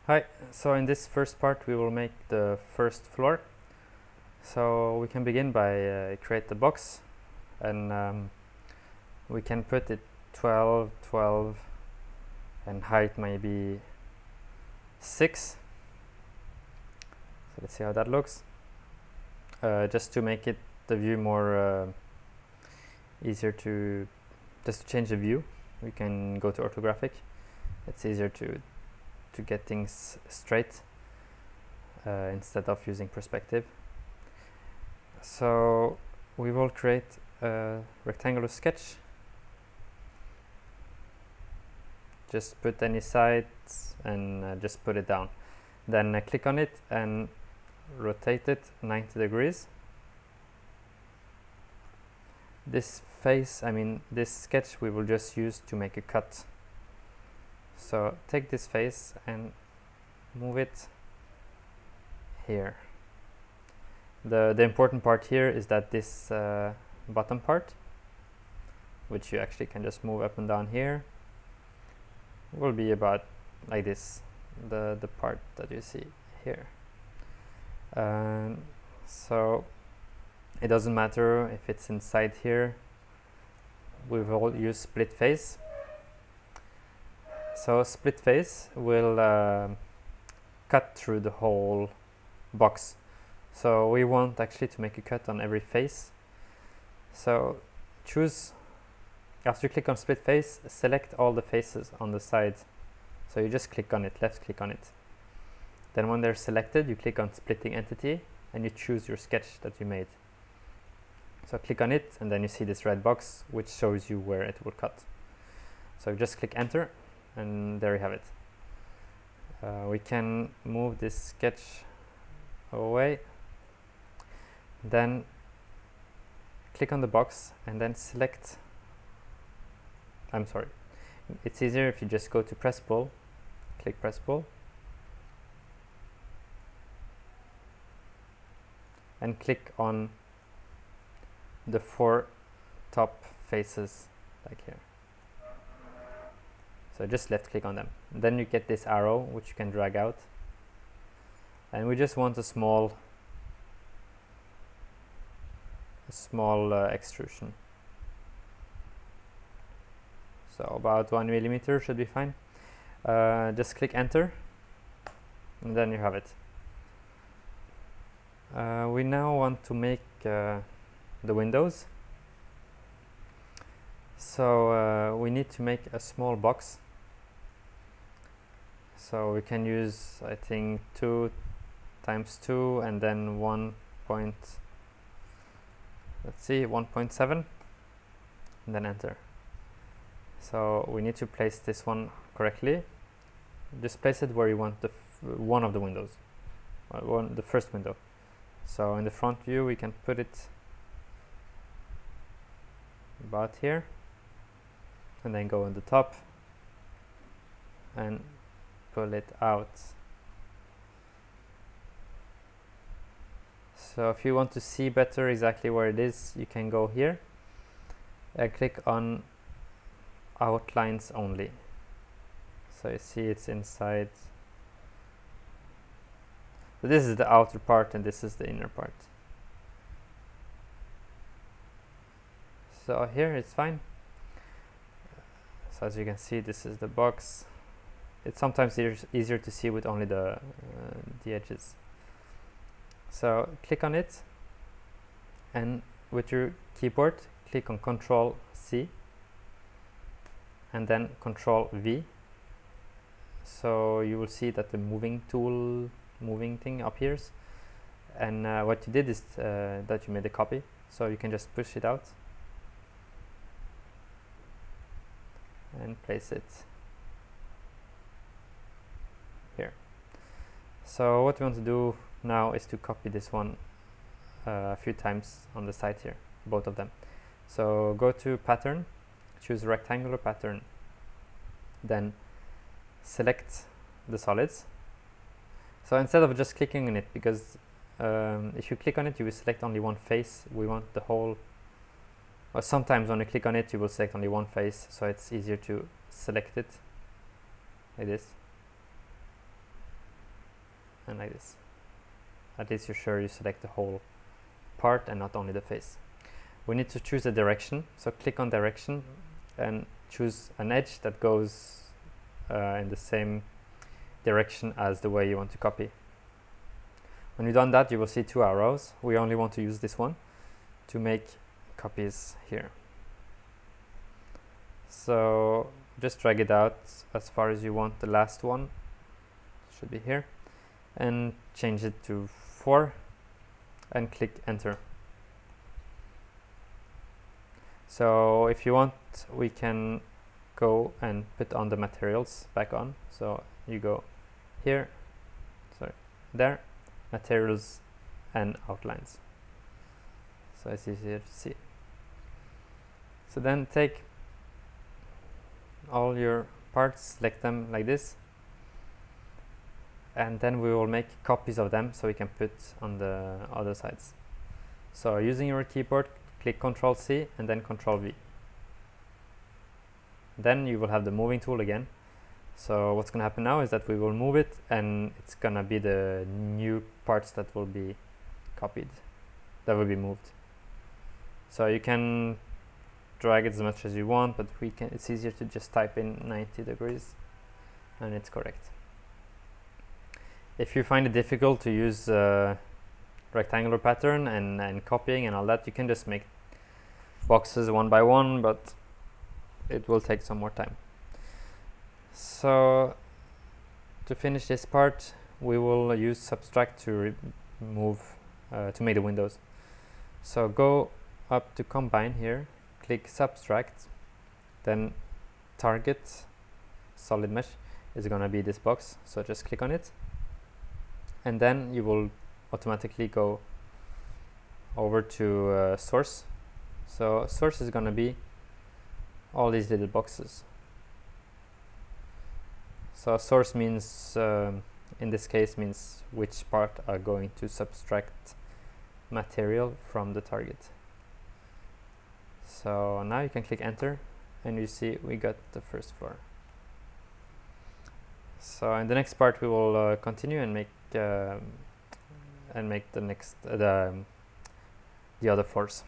Hi, so in this first part we will make the first floor. So we can begin by create the box, and we can put it 12, 12 and height maybe 6. So let's see how that looks. Just to make it the view more easier to change the view, we can go to orthographic. It's easier to get things straight instead of using perspective. So we will create a rectangular sketch. Just put any sides and just put it down. Then click on it and rotate it 90 degrees. This face, this sketch we will just use to make a cut. So take this face and move it here. The important part here is that this bottom part, which you actually can just move up and down here, will be about like this, the part that you see here. So it doesn't matter if it's inside here, we will use split face. So split face will cut through the whole box. So we want actually to make a cut on every face. So choose, after you click on split face, select all the faces on the side. So you just click on it, left click on it. Then when they're selected, you click on splitting entity and you choose your sketch that you made. So click on it and then you see this red box which shows you where it will cut. So just click enter and there you have it. We can move this sketch away. Then click on the box and then select, it's easier if you just go to press pull, click press pull, and click on the 4 top faces like here. So just left click on them. Then you get this arrow which you can drag out, and we just want a small extrusion. So about 1 millimeter should be fine. Just click enter and then you have it. We now want to make the windows. So we need to make a small box. So we can use, I think, 2 times 2 and then 1.7 and then enter. So we need to place this one correctly. Just place it where you want one of the windows, the first window. So in the front view we can put it about here and then go on the top and pull it out. So if you want to see better exactly where it is, you can go here and click on outlines only. So you see it's inside. So this is the outer part and this is the inner part. So here it's fine. So as you can see, this is the box. It's sometimes easier to see with only the edges. So click on it and with your keyboard click on Ctrl C and then Ctrl V. So you will see that the moving thing appears, and what you did is that you made a copy, so you can just push it out and place it here. So what we want to do now is to copy this one a few times on the side here, both of them. So go to pattern, choose rectangular pattern, then select the solids. So instead of just clicking on it, because if you click on it you will select only one face, we want the whole, or sometimes when you click on it you will select only one face, so it's easier to select it like this. and like this. At least you're sure you select the whole part and not only the face. We need to choose a direction, so click on direction and choose an edge that goes in the same direction as the way you want to copy. When you've done that, you will see 2 arrows. We only want to use this one to make copies here. So just drag it out as far as you want. The last one should be here, and change it to 4 and click enter. So if you want, we can go and put on the materials back on. So you go here, sorry, there, materials and outlines. So it's easier to see. So then take all your parts, select them like this, and then we will make copies of them so we can put on the other sides. So using your keyboard, click Ctrl C and then Ctrl V. Then you will have the moving tool again. So what's going to happen now is that we will move it, and it's going to be the new parts that will be copied, that will be moved. So you can drag it as much as you want, but it's easier to just type in 90 degrees and it's correct. If you find it difficult to use rectangular pattern and copying and all that, you can just make boxes one by one, but it will take some more time. So to finish this part, we will use subtract to remove to make the windows. So go up to combine here, click subtract, then target solid mesh is going to be this box, so just click on it, and then you will automatically go over to source. So source is going to be all these little boxes. So source means in this case means which part are going to subtract material from the target. So now you can click enter and you see we got the first floor. So in the next part we will continue and make the next the other floors.